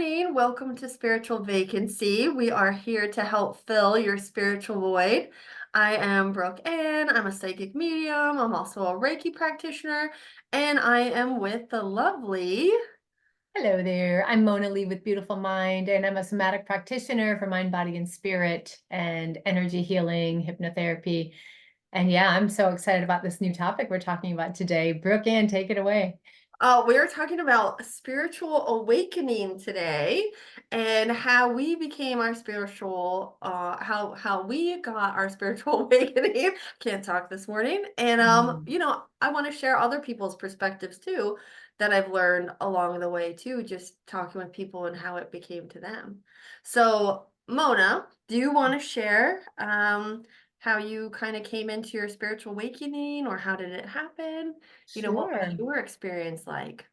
morning. Welcome to Spiritual Vacancy. We are here to help fill your spiritual void. I am Brooke Ann. I'm a psychic medium. I'm also a Reiki practitioner, and I am with the lovely. Hello there. I'm Mona Lee with Beautiful Mind, and I'm a somatic practitioner for mind, body, and spirit and energy healing, hypnotherapy. And yeah, I'm so excited about this new topic we're talking about today. Brooke Ann, take it away. We're talking about spiritual awakening today and how we became our spiritual, how we got our spiritual awakening. Can't talk this morning. And Mm. I want to share other people's perspectives too that I've learned along the way too, just talking with people and how it became to them. So, Mona, do you want to share how you kind of came into your spiritual awakening or how did it happen? What was Sure. your experience like?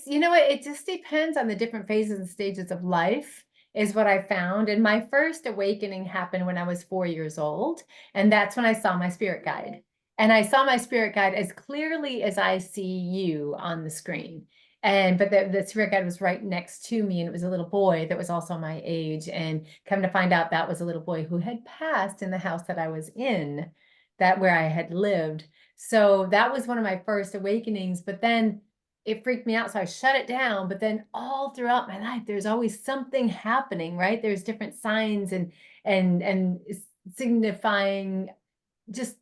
You know what, it just depends on the different phases and stages of life, is what I found. And my first awakening happened when I was 4 years old. And that's when I saw my spirit guide. And I saw my spirit guide as clearly as I see you on the screen. But the spirit guide was right next to me, and it was a little boy that was also my age. And come to find out, that was a little boy who had passed in the house that I was in, that where I had lived. So that was one of my first awakenings. But then it freaked me out, so I shut it down. But then all throughout my life, there's always something happening, right? There's different signs and signifying just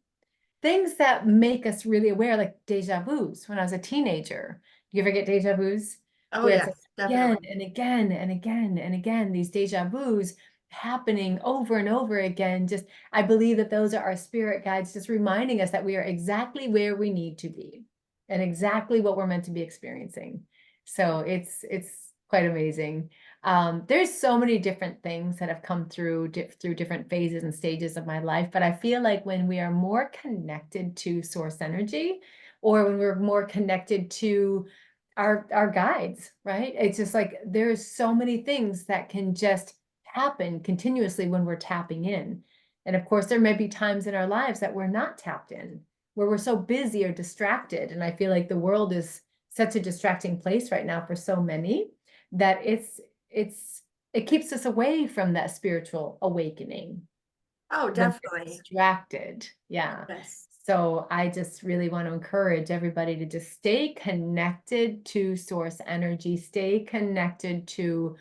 things that make us really aware, like deja vus. When I was a teenager, do you ever get deja vus? Oh, Where it's yes, like again definitely. and again and again and again, these deja vus happening over and over again. Just, I believe that those are our spirit guides, just reminding us that we are exactly where we need to be and exactly what we're meant to be experiencing. So it's quite amazing. There's so many different things that have come through different phases and stages of my life, but I feel like when we are more connected to source energy, or when we're more connected to our guides, right? It's just like there's so many things that can just happen continuously when we're tapping in. And of course, there may be times in our lives that we're not tapped in, where we're so busy or distracted. And I feel like the world is such a distracting place right now for so many, that it's it keeps us away from that spiritual awakening Oh, when we're definitely. distracted. Yeah. Yes. So I just really want to encourage everybody to just stay connected to source energy, stay connected to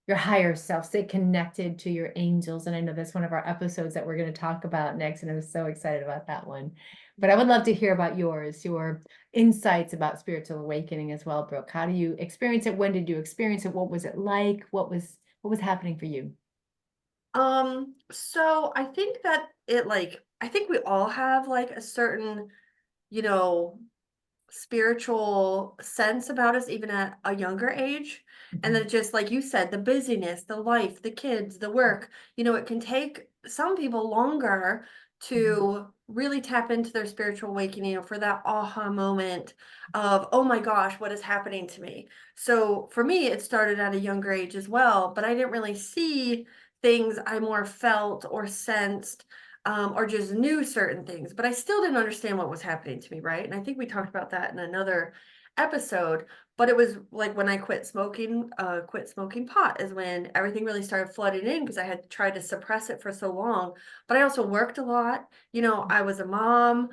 your higher self, stay connected to your angels. And I know that's one of our episodes that we're going to talk about next. And I'm so excited about that one. But I would love to hear about yours, your insights about spiritual awakening as well, Brooke. How do you experience it? When did you experience it? What was it like? What was happening for you? So I think that I think we all have like a certain, you know, spiritual sense about us even at a younger age. And Mhm. then just like you said, the busyness, the life, the kids, the work, it can take some people longer Mhm. to really tap into their spiritual awakening or for that aha moment of, oh my gosh, what is happening to me? So for me, it started at a younger age as well, but I didn't really see things. I more felt or sensed or just knew certain things, but I still didn't understand what was happening to me, right? And I think we talked about that in another episode, but it was like when I quit smoking pot is when everything really started flooding in because I had tried to suppress it for so long. But I also worked a lot. I was a mom.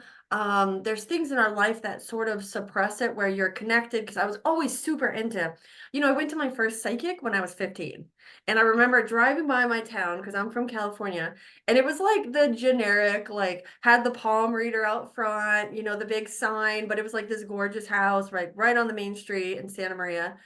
There's things in our life that sort of suppress it where you're connected because I was always super into, I went to my first psychic when I was 15. And I remember driving by my town because I'm from California and it was like the generic, like had the palm reader out front, the big sign, but it was like this gorgeous house right on the main street in Santa Maria.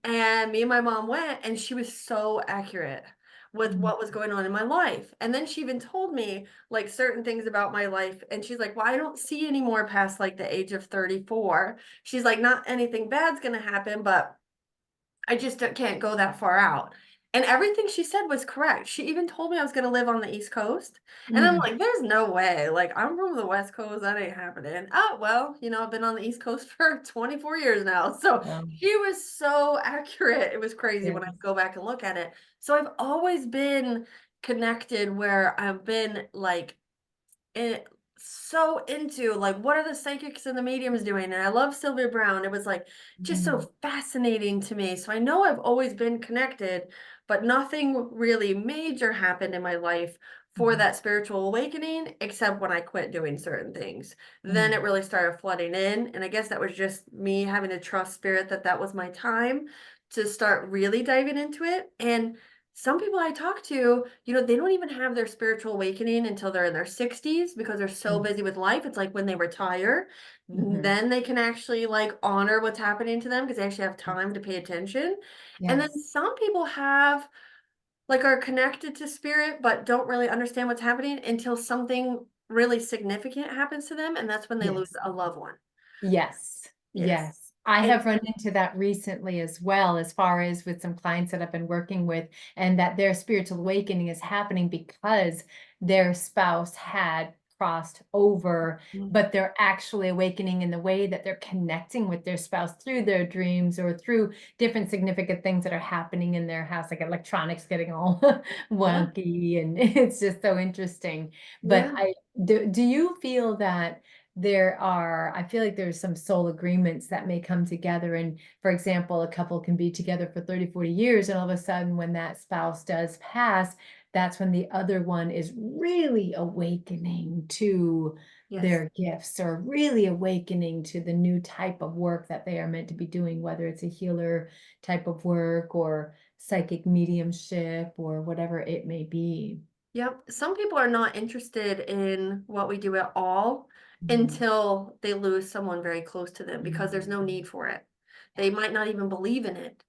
And me and my mom went, and she was so accurate with Mhm. what was going on in my life. And then she even told me like certain things about my life. And she's like, well, I don't see any more past like the age of 34. She's like, not anything bad's gonna happen, but I just can't go that far out. And everything she said was correct. She even told me I was going to live on the East Coast. And I'm Mm. like, there's no way. Like, I'm from the West Coast. That ain't happening. Oh, well, I've been on the East Coast for 24 years now. So Wow. she was so accurate. It was crazy when I Yes. go back and look at it. So I've always been connected where I've been like, so into like what are the psychics and the mediums doing, and I love Sylvia Brown. It was like just Mm, so fascinating to me. So I know I've always been connected, but nothing really major happened in my life for mhm, that spiritual awakening except when I quit doing certain things. Then it mm, really started flooding in, and I guess that was just me having to trust spirit that that was my time to start really diving into it. And some people I talk to, they don't even have their spiritual awakening until they're in their 60s because they're so mm, busy with life. It's like when they retire, mhm. then they can actually like honor what's happening to them because they actually have time to pay attention. And then Yes, some people have like are connected to spirit but don't really understand what's happening until something really significant happens to them, and that's when they lose yes. a loved one. Yes, Yes. yes. I And have run into that recently as well, as far as with some clients that I've been working with, and that their spiritual awakening is happening because their spouse had crossed over, but they're actually awakening in the way that they're connecting with their spouse through their dreams or through different significant things that are happening in their house, like electronics getting all yeah, wonky, and it's just so interesting. But yeah, do you feel that I feel like there's some soul agreements that may come together. And for example, a couple can be together for 30, 40 years. And all of a sudden, when that spouse does pass, that's when the other one is really awakening to yes. their gifts or really awakening to the new type of work that they are meant to be doing, whether it's a healer type of work or psychic mediumship or whatever it may be. Yep. Some people are not interested in what we do at all Mhm. until they lose someone very close to them because there's no Mhm. need for it. They might not even believe in it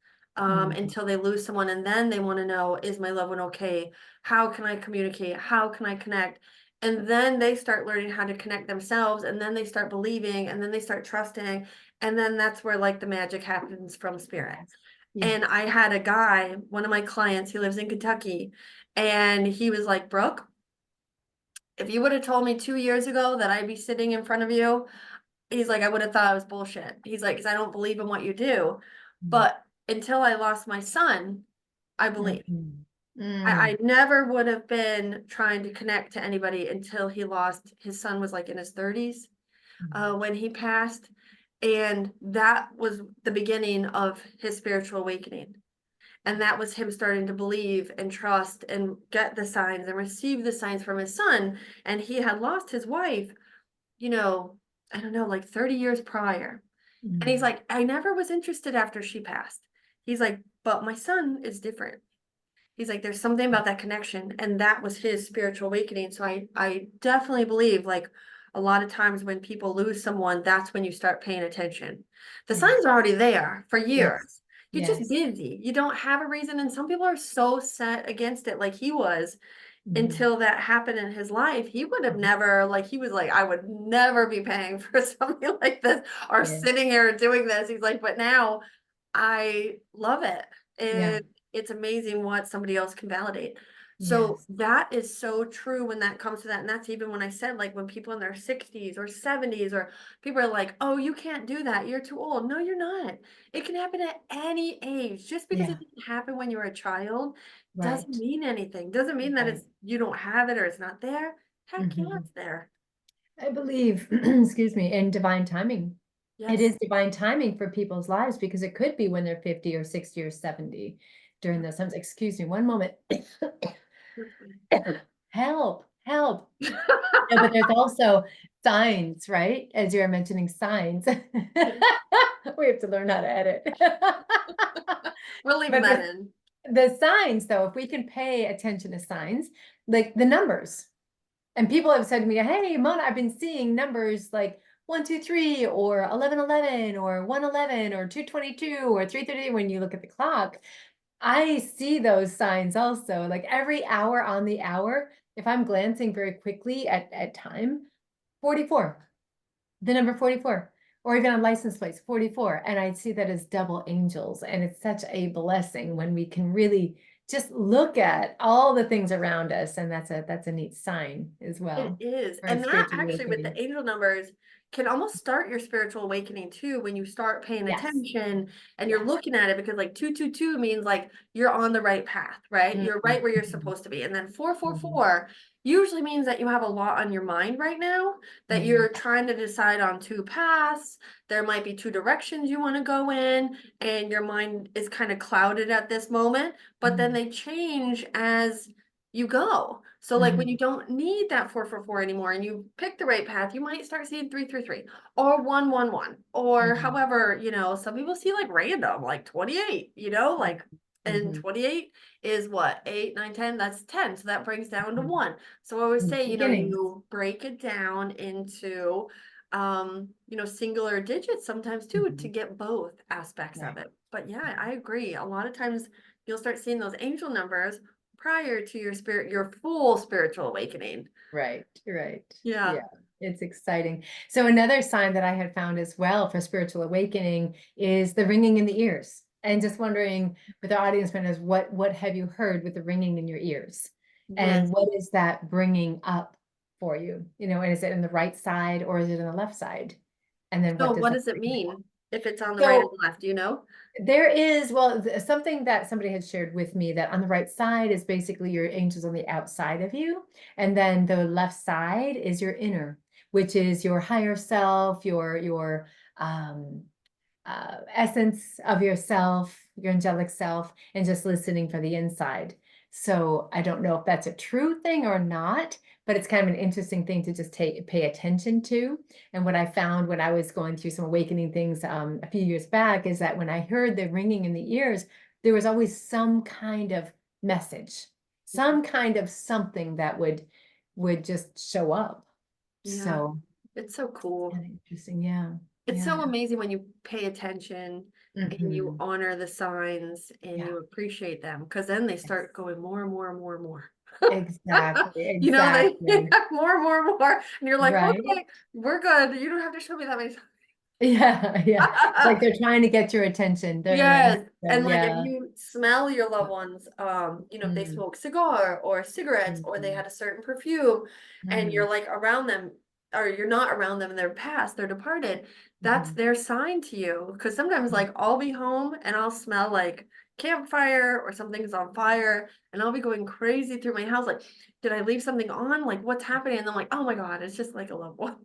Mhm. until they lose someone. And then they want to know, is my loved one okay? How can I communicate? How can I connect? And then they start learning how to connect themselves. And then they start believing. And then they start trusting. And then that's where like the magic happens from spirit. Yes. And Yes. I had a guy, one of my clients, he lives in Kentucky, and he was like, Brooke, if you would have told me 2 years ago that I'd be sitting in front of you, he's like, I would have thought it was bullshit. He's like, because I don't believe in what you do. Mm, But until I lost my son, I believe. mhm. I Mm, never would have been trying to connect to anybody until he lost his son was like in his 30s mm, when he passed. And that was the beginning of his spiritual awakening. And that was him starting to believe and trust and get the signs and receive the signs from his son. And he had lost his wife, you know, I don't know, like 30 years prior. And he's mm. like, I never was interested after she passed. He's like, but my son is different. He's like, there's something about that connection. And that was his spiritual awakening. So I definitely believe like a lot of times when people lose someone, that's when you start paying attention. The Yeah. signs are already there for Yes. years. You're just Yes. busy. You don't have a reason. And some people are so set against it, like he was, Mhm. until that happened in his life. He would have Mhm. never, like, he was like, I would never be paying for something like this or Yeah. sitting here doing this. He's like, but now I love it. Yeah. And it's amazing what somebody else can validate. So Yes. that is so true when that comes to that. And that's even when I said, like, when people in their 60s or 70s, or people are like, oh, you can't do that. You're too old. No, you're not. It can happen at any age. Just because it Yeah. didn't happen when you were a child doesn't Right. mean anything. Doesn't mean that Right. it's you don't have it or it's not there. Heck yeah, Mhm. it's there. I believe, excuse me, in divine timing. It Yes. is divine timing for people's lives because it could be when they're 50 or 60 or 70 during those times. Excuse me, one moment. Help, help. No, but there's also signs, right? As you're mentioning signs. We have to learn how to edit. We're leaving But that in. the signs, though, if we can pay attention to signs, like the numbers, and people have said to me, hey, Mona, I've been seeing numbers like 123 or 1111 or 111 or 222 or 330 when you look at the clock. I see those signs also, like every hour on the hour, if I'm glancing very quickly at time, 44, the number 44, or even on license plates, 44. And I see that as double angels. And it's such a blessing when we can really just look at all the things around us. And that's a neat sign as It well is. for a And that spiritual actually with awakening. the angel numbers can almost start your spiritual awakening too when you start paying Yes, attention and you're yes. looking at it, because like 222 means like you're on the right path, right? You're right where you're Mhm, supposed to be. And then mhm, 444, usually means that you have a lot on your mind right now, that you're trying to decide on two paths. There might be two directions you want to go in, and your mind is kind of clouded at this moment, but then they change as you go. So like when you don't need that 4 anymore and you pick the right path, you might start seeing 3 or 1 or however, some people see like random, like 28, like and 28 is what, 8, 9, 10, that's 10. So that brings down to 1. So I always say, Beginnings. you break it down into singular digits sometimes too, to get both aspects of Right. it. But yeah, I agree. A lot of times you'll start seeing those angel numbers prior to your full spiritual awakening. Right, right. Yeah. Yeah, it's exciting. So another sign that I had found as well for spiritual awakening is the ringing in the ears. And just wondering with our audience members, what have you heard with the ringing in your ears? Yes. And what is that bringing up for you? And is it in the right side or is it in the left side? And then So what does what that does it bring up? mean if it's on the right or So the left? Do you know? there is, well, something that somebody had shared with me, that on the right side is basically your angels on the outside of you. And then the left side is your inner, which is your higher self, your essence of yourself, your angelic self, and just listening for the inside. So I don't know if that's a true thing or not, but it's kind of an interesting thing to just pay attention to. And what I found when I was going through some awakening things a few years back is that when I heard the ringing in the ears, there was always some kind of message, some kind of something that would just show up. Yeah. So It's so cool. kind of interesting. Yeah. It's so Yeah. amazing when you pay attention and you Mhm. honor the signs and Yeah. you appreciate them, because then they Yes. start going more and more and more and more. Exactly, They exactly. more and more and more, and you're like, Right? okay, we're good. You don't have to show me that many Yeah, yeah. It's like times. they're trying to get your attention. Yes, and like if Yeah. you smell your loved ones, if they Mm, smoke cigar or cigarettes or they mhm, had a certain perfume and mhm, you're like around them or you're not around them and they're past, they're departed, that's mhm, their sign to you. Because sometimes mhm, like I'll be home and I'll smell like campfire or something's on fire and I'll be going crazy through my house like, did I leave something on? Like what's happening? And I'm like, oh my God, it's just like a loved one.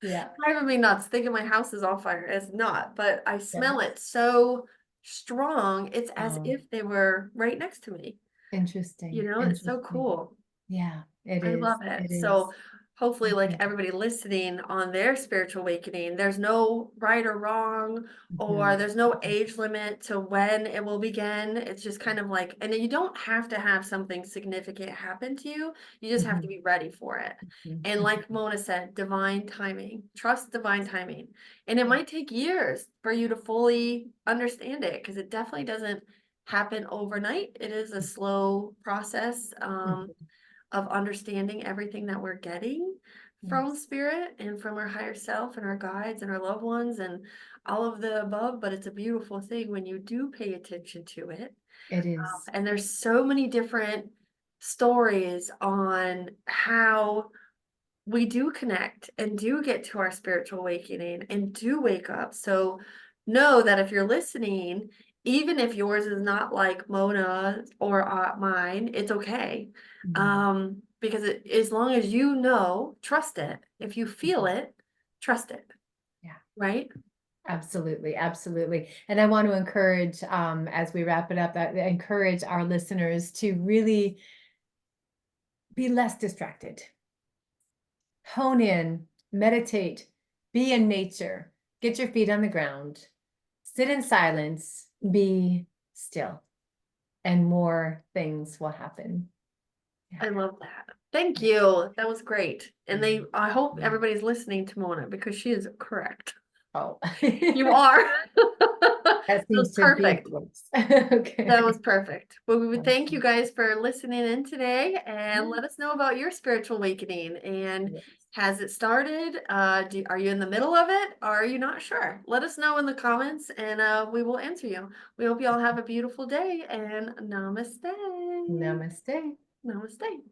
yeah. Driving me nuts thinking my house is on fire. It's not, but I Yeah. smell it so strong. It's as Oh, if they were right next to me, interesting. and it's so Interesting. cool. Yeah, it I is. love it. It So is. hopefully, like Okay. everybody listening on their spiritual awakening, there's no right or wrong, or Mhm, there's no age limit to when it will begin. It's just kind of like, and you don't have to have something significant happen to you. You just have to mhm, be ready for it. mhm, And like mhm. Mona said, divine timing, trust divine timing. And it Yeah. might take years for you to fully understand it because it definitely doesn't happen overnight. It is a slow process. Mhm. Of understanding everything that we're getting from Yes, spirit and from our higher self and our guides and our loved ones and all of the above. But it's a beautiful thing when you do pay attention to it. it is. And there's so many different stories on how we do connect and do get to our spiritual awakening and do wake up. So know that if you're listening, even if yours is not like Mona or mine, it's okay. Mhm, Because as long as you know, trust it. If you feel mhm. it, trust it, Yeah. right? Absolutely, absolutely. And I want to encourage, as we wrap it up, that encourage our listeners to really be less distracted. Hone in, meditate, be in nature, get your feet on the ground, sit in silence, be still, and more things will happen. Yeah. I love that. Thank you. That was great. And Mm. I hope everybody's listening to Mona because she is correct. Oh, You are. that That was seems to be perfect. the case. That was Okay. perfect. Well, we would thank you Awesome. guys for listening in today and Yeah. let us know about your spiritual awakening. And Yes. has it started? Are you in the middle of it? Or are you not sure? Let us know in the comments and we will answer you. We hope you all have a beautiful day and namaste. Namaste. Namaste.